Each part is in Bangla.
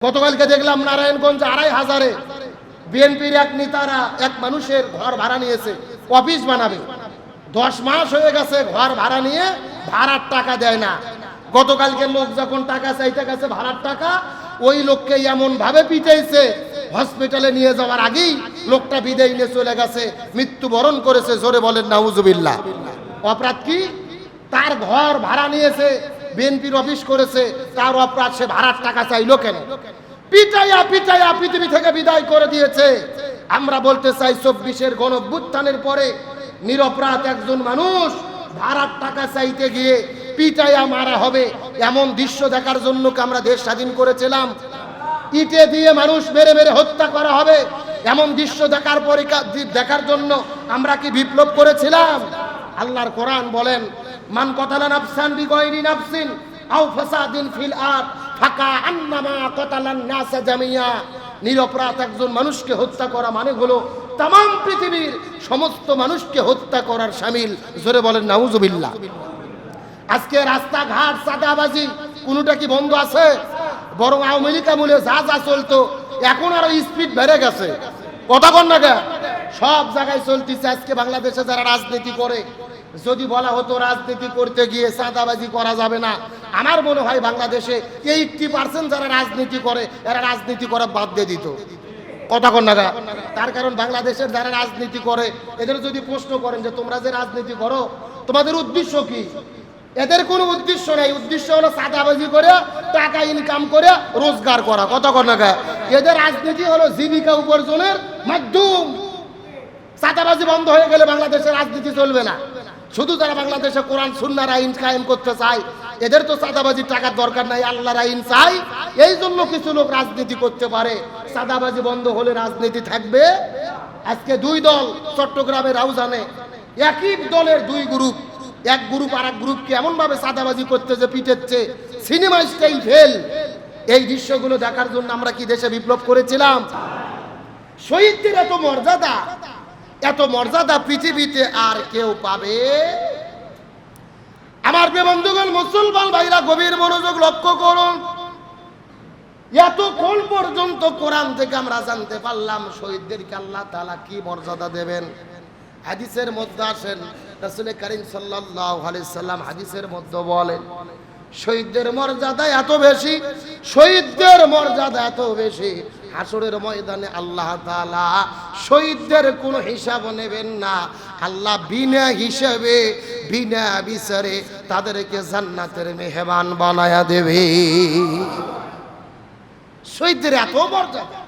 গতকালকে দেখলাম নারায়ণগঞ্জ ২৫০০-এ বিএনপির এক নেতারা এক মানুষের ঘর ভাড়া নিয়েছে, অফিস বানাবে। 10 মাস হয়ে গেছে ঘর ভাড়া নিয়ে, ভাড়ার টাকা দেয় না। গতকালকে লোক যখন টাকা চাইতে গেছে ভাড়ার টাকা, ওই লোককে এমন ভাবে পিটাইছে, হসপিটালে নিয়ে যাওয়ার আগেই লোকটা বিদায় নিয়ে চলে গেছে, মৃত্যুবরণ করেছে। জোরে বলেন নাউজুবিল্লাহ। অপরাধ কি? তার ঘর ভাড়া নিয়েছে, বিএনপির অফিস করেছে, তার অপরাধ সে ভাড়ার টাকা চাইলো কেন? পিটাইয়া পিটাইয়া পৃথিবী থেকে বিদায় করে দিয়েছে। আমরা বলতে চাই ২৪-এর গণঅভ্যুত্থানের পরে নিরপরাধ একজন মানুষ ভাড়ার টাকা চাইতে গিয়ে পিটাইয়া মারা হবে, এমন দৃশ্য দেখার জন্য কি আমরা দেশ স্বাধীন করেছিলাম? ইটে দিয়ে মানুষ মেরে মেরে হত্যা করা হবে, এমন দৃশ্য দেখার জন্য আমরা কি বিপ্লব করেছিলাম? আল্লাহর কোরআন বলেন, মান কতালা নাফসান বিগাইরি নাফসিন আও ফাসাদিন ফিল আরদ ফাকাআন্নামা কতালান নাস জামিয়া। নিরপরাধ একজন মানুষকে হত্যা করা মানে হলো तमाम পৃথিবীর সমস্ত মানুষকে হত্যা করার শামিল। জোরে বলেন নাউজুবিল্লাহ। আজকে রাস্তাঘাট চাঁদাবাজি কোনোটা কি বন্ধ আছে? বরং আওয়ামী লীগ আমলে যা যা চলতো এখন আরো স্পিড বেড়ে গেছে। কথা কন না কে? সব জায়গায় চলতেছে। আজকে বাংলাদেশে যারা রাজনীতি করে, যদি বলা হতো রাজনীতি করতে গিয়ে চাঁদাবাজি করা যাবে না, আমার মনে হয় বাংলাদেশে 80% যারা রাজনীতি করে এরা রাজনীতি করা বাদ দিয়ে দিত। কথা কন না গা? তার কারণ বাংলাদেশের যারা রাজনীতি করে এদের যদি প্রশ্ন করেন যে তোমরা যে রাজনীতি করো তোমাদের উদ্দেশ্য কি, এদের কোনো উদ্দেশ্য নাই। উদ্দেশ্য হলো চাঁদাবাজি করে টাকা ইনকাম করে রোজগার করা। কথা কন না গা? এদের রাজনীতি হলো জীবিকা উপার্জনের মাধ্যম। চাঁদাবাজি বন্ধ হয়ে গেলে বাংলাদেশের রাজনীতি চলবে না। শুধু যারা বাংলাদেশে কোরআন সুন্নাহর আইন কায়েম করতে চায় এদের তো চাঁদাবাজির টাকার দরকার নাই, আল্লাহর আইন চাই। এই জন্য কিছু লোক রাজনীতি করতে পারে। চাঁদাবাজি বন্ধ হলে রাজনীতি থাকবে। আজকে দুই দল চট্টগ্রামের রাউজানে, একই দলের দুই গ্রুপ, এক গ্রুপ আর এক গ্রুপকে এমন ভাবে চাঁদাবাজি করতে যে পিটেচ্ছে, সিনেমা স্টাইল ফেল। এই দৃশ্যগুলো দেখার জন্য আমরা কি দেশে বিপ্লব করেছিলাম? শহীদদের এত মর্যাদা পৃথিবীতে আর কেউ পাবে? আমার প্রিয় বন্ধুগণ, মুসলমান ভাইরা গভীর মনোযোগ লক্ষ্য করুন। এতক্ষণ পর্যন্ত কোরআন থেকে আমরা জানতে পারলাম শহীদদেরকে আল্লাহ তাআলা কি মর্যাদা দেবেন। হাদিসের মধ্যে আসেন, রাসূল করিম সাল্লাল্লাহু আলাইহি সাল্লাম হাদিসের মধ্যে বলেন, শহীদদের মর্যাদা এত বেশি, শহীদদের মর্যাদা এত বেশি, হাসরের ময়দানে আল্লাহ তাআলা শহীদদের কোনো হিসাব নেবেন না। আল্লাহ বিনা হিসাবে বিনা বিচারে তাদেরকে জান্নাতের মেহমান বানায়া দেবে। শহীদদের এত মর্যাদা,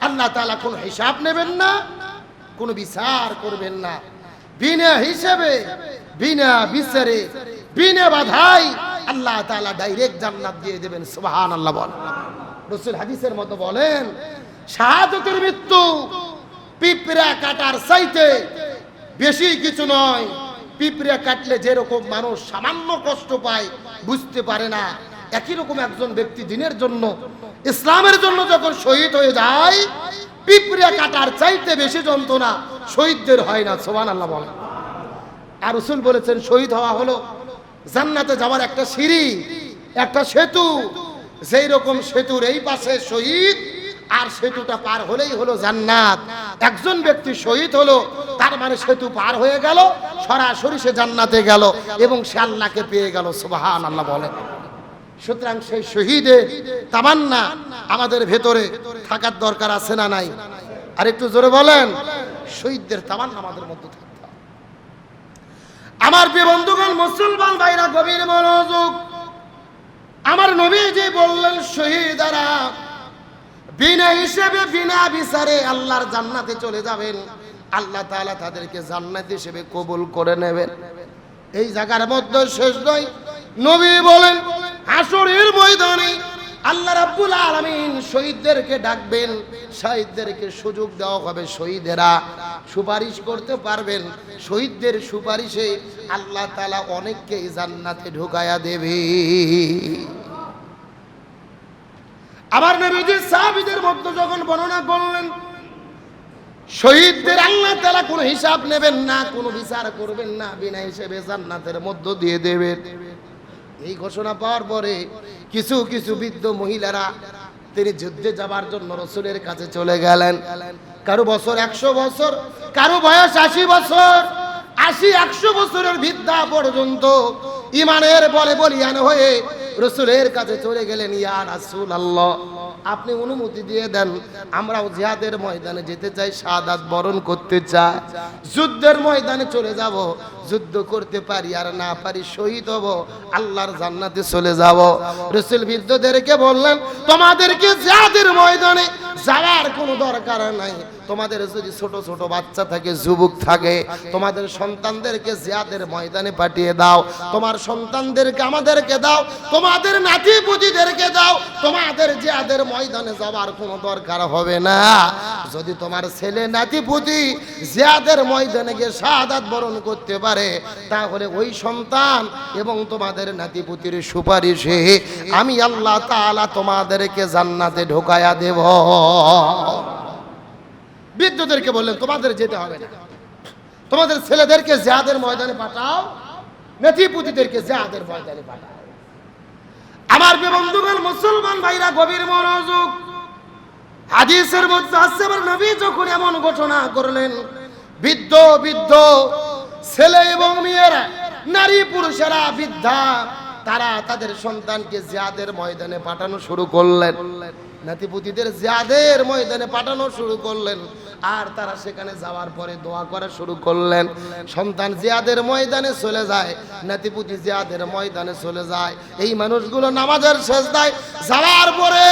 আল্লাহ তাআলা কোনো হিসাব নেবেন না, কোনো বিচার করবেন না। বিনা হিসাবে বিনা বিচারে বিনা বাধাই আল্লাহ তাআলা ডাইরেক্ট জান্নাত দিয়ে দেবেন। সুবহানাল্লাহ বল। রাসূল হাদিসের মধ্যে বলেন, শাহাদাতের মৃত্যু পিঁপড়া কাটার চাইতে বেশি কিছু নয়। পিঁপড়া কাটলে যেরকম মানুষ সামান্য কষ্ট পায়, বুঝতে পারে না, একই রকম একজন ব্যক্তি দিনের জন্য, ইসলামের জন্য যখন শহীদ হয়ে যায়, পিঁপড়া কাটার চাইতে বেশি যন্ত্রণা শহীদদের হয় না। সুবহানাল্লাহ বলেন। আর রাসূল বলেছেন, শহীদ হওয়া হলো জান্নাতে যাওয়ার একটা সিঁড়ি, একটা সেতু। যেই রকম সেতুর এই পাশে শহীদ, আর সেতুটা পার হলেই হলো জান্নাত। একজন ব্যক্তি শহীদ হলো, তার মানে সেতু পার হয়ে গেল, সরাসরি সে জান্নাতে গেল এবং সে আল্লাহকে পেয়ে গেল। সুবহানাল্লাহ বলেন। সুতরাং সেই শহীদের তামান্না আমাদের ভেতরে থাকার দরকার আছে না নাই? আর একটু জোরে বলেন। শহীদদের তামান্না আমাদের মধ্যে থাকতে হবে। আমার প্রিয় বন্ধুগণ, মুসলমান ভাইরা গভীর মনোযোগ। আমার নবী যে বললেন, শহীদরা বিনা হিসেবে বিনা বিচারে আল্লাহর জান্নাতে চলে যাবেন, আল্লাহ তাআলা তাদেরকে জান্নাত হিসেবে কবুল করে নেবেন। এই জায়গার মধ্যে শেষ নয়, নবী বলেন হাসরের ময়দানে আল্লাহ রাব্বুল আলামিন শহীদদেরকে ডাকবেন, শহীদদেরকে সুযোগ দেওয়া হবে, শহীদেরা সুপারিশ করতে পারবেন। শহীদদের সুপারিশে আল্লাহ তাআলা অনেককে জান্নাতে ঢুকায়া দেবে। আবার নবীজি সাহাবীদের মধ্যে যখন বর্ণনা করলেন, শহীদদের আল্লাহ তাআলা কোনো হিসাব নেবেন না, কোনো বিচার করবেন না, বিনা হিসেবে জান্নাতের মধ্য দিয়ে দেবেন। এই ঘোষণা পাওয়ার পরে কিছু কিছু বৃদ্ধ মহিলারা তিনি যুদ্ধে যাবার জন্য রাসূলের কাছে চলে গেলেন। কারো বছর 100 বছর, কারো বয়স 80 বছর, 80-100 বছরের বৃদ্ধা পর্যন্ত ইমানের বলে বলিয়ান হয়ে রাসূলের কাছে চলে গেলেন। ইয়া রাসূলুল্লাহ, আপনি অনুমতি দিয়ে দেন, আমরাও জিহাদের ময়দানে যেতে চাই, শাহাদাত বরণ করতে চাই, যুদ্ধের ময়দানে চলে যাব, যুদ্ধ করতে পারি আর না পারি শহীদ হব, আল্লাহর জান্নাতে চলে যাব। রাসূল বৃদ্ধদেরকে বললেন, তোমাদেরকে জিহাদের ময়দানে যাওয়ার কোনো দরকার নাই। তোমাদের যদি ছোট ছোট বাচ্চা থাকে, যুবক থাকে, তোমাদের সন্তানদেরকে জিহাদের ময়দানে পাঠিয়ে দাও। তোমার সন্তানদেরকে আমাদেরকে দাও, তোমাদের নাতি পুতিদেরকে দাও, তোমাদের জিহাদের ময়দানে যাওয়ার কোনো দরকার হবে না। যদি তোমার ছেলে নাতি পুতি জিহাদের ময়দানে গিয়ে শাহাদাত বরণ করতে পারে, তাহলে ওই সন্তান এবং তোমাদের নাতি পুতির সুপারিশে আমি আল্লাহ তাআলা তোমাদেরকে জান্নাতে ঢোকায়া দেব। বৃদ্ধদেরকে বললেন, তোমাদের যেতে হবে না, তোমাদের ছেলেদেরকে জিহাদের ময়দানে পাঠাও, নাতি পুতিদেরকে জিহাদের ময়দানে পাঠাও। আমার বন্ধুগণ, মুসলমান ভাইরা, গভীর মনোযোগ। হাদিসের মধ্যে আছে, আমার নবী যখন এমন ঘোষণা করলেন, বৃদ্ধ বৃদ্ধ ছেলে এবং মেয়েরা, নারী পুরুষেরা, বৃদ্ধা, তারা তাদের সন্তানকে জিহাদের ময়দানে পাঠানো শুরু করলেন, নাতিপুতিদের জিহাদের ময়দানে পাঠানো শুরু করলেন। আর তারা সেখানে যাওয়ার পরে দোয়া করা শুরু করলেন। সন্তান জিহাদের ময়দানে চলে যায়, নাতিপুতি জিহাদের ময়দানে চলে যায়। এই মানুষগুলো নামাজের সেজদায় যাওয়ার পরে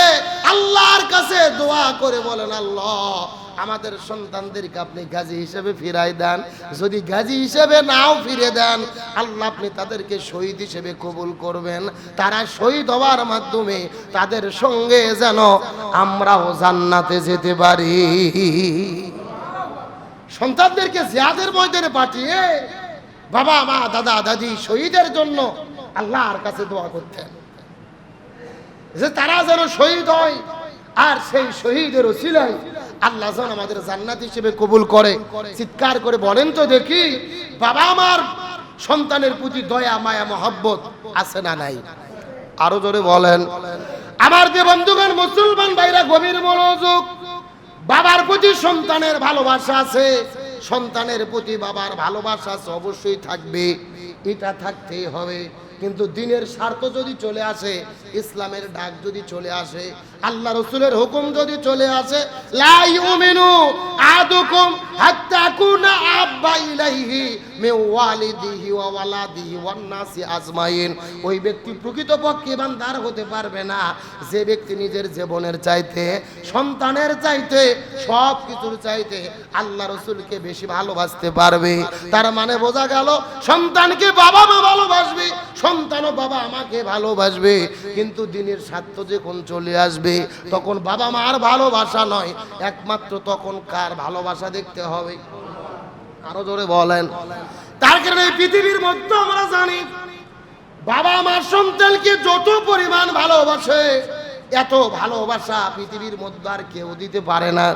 আল্লাহর কাছে দোয়া করে বলেন, আল্লাহ, আমাদের সন্তানদেরকে আপনি গাজী হিসেবে ফিরাই দেন, যদি গাজী হিসেবে নাও ফিরে দেন, আল্লাহ আপনি তাদেরকে শহীদ হিসেবে কবুল করবেন। তারা শহীদ হওয়ার মাধ্যমে তাদের সঙ্গে যেন আমরাও জান্নাতে যেতে পারি। সন্তানদেরকে জিহাদের ময়দানে পাঠিয়ে বাবা মা দাদা দাদি শহীদের জন্য আল্লাহর কাছে দোয়া করতেন যে তারা যেন শহীদ হয়, আর সেই শহীদের ওসিলায় আল্লাহ যেন আমাদের জান্নাত হিসেবে কবুল করে। চিৎকার করে বলেন তো দেখি, বাবা আমার সন্তানের প্রতি দয়া মায়া মহব্বত আছে না নাই? আরো জোরে বলেন। আমার যে বন্ধুগণ, মুসলমান ভাইরা, গভীর মনোযোগ। বাবার প্রতি সন্তানের ভালোবাসা আছে, সন্তানের প্রতি বাবার ভালোবাসা আছে, অবশ্যই থাকবে, এটা থাকতেই হবে। কিন্তু দিনের স্বার্থ যদি চলে আসে, ইসলামের ডাক যদি চলে আসে, আল্লাহ রাসূলের হুকুম যদি চলে আসে, লা ইউমিনু আহাদুকুম হাত্তা কুনা আব্বা ইলাইহি মিন ওয়ালিদিহি ওয়া ওয়ালাদিহি ওয়ান নাসি আজমাইন, ওই ব্যক্তি প্রকৃতপক্ষে ইমানদার হতে পারবে না যে ব্যক্তি নিজের জীবনের চাইতে, সন্তানের চাইতে, সব কিছুর চাইতে আল্লাহ রাসূলকে বেশি ভালোবাসতে পারবে। তার মানে বোঝা গেল, সন্তানকে বাবা মা ভালোবাসবে, সন্তানও বাবা আমাকে ভালোবাসবে, কিন্তু দিনের স্বার্থ যখন চলে আসবে, তখন বাবা মার ভালোবাসা নয়, একমাত্র তখন কার ভালোবাসা দেখতে হবে? আরো জোরে বলেন। তার কারণে পৃথিবীর মধ্যে আমরা জানি, বাবা মা সন্তানকে যত পরিমাণ ভালোবাসে, এত ভালোবাসা পৃথিবীর মধ্যে আর কেউ দিতে পারে না।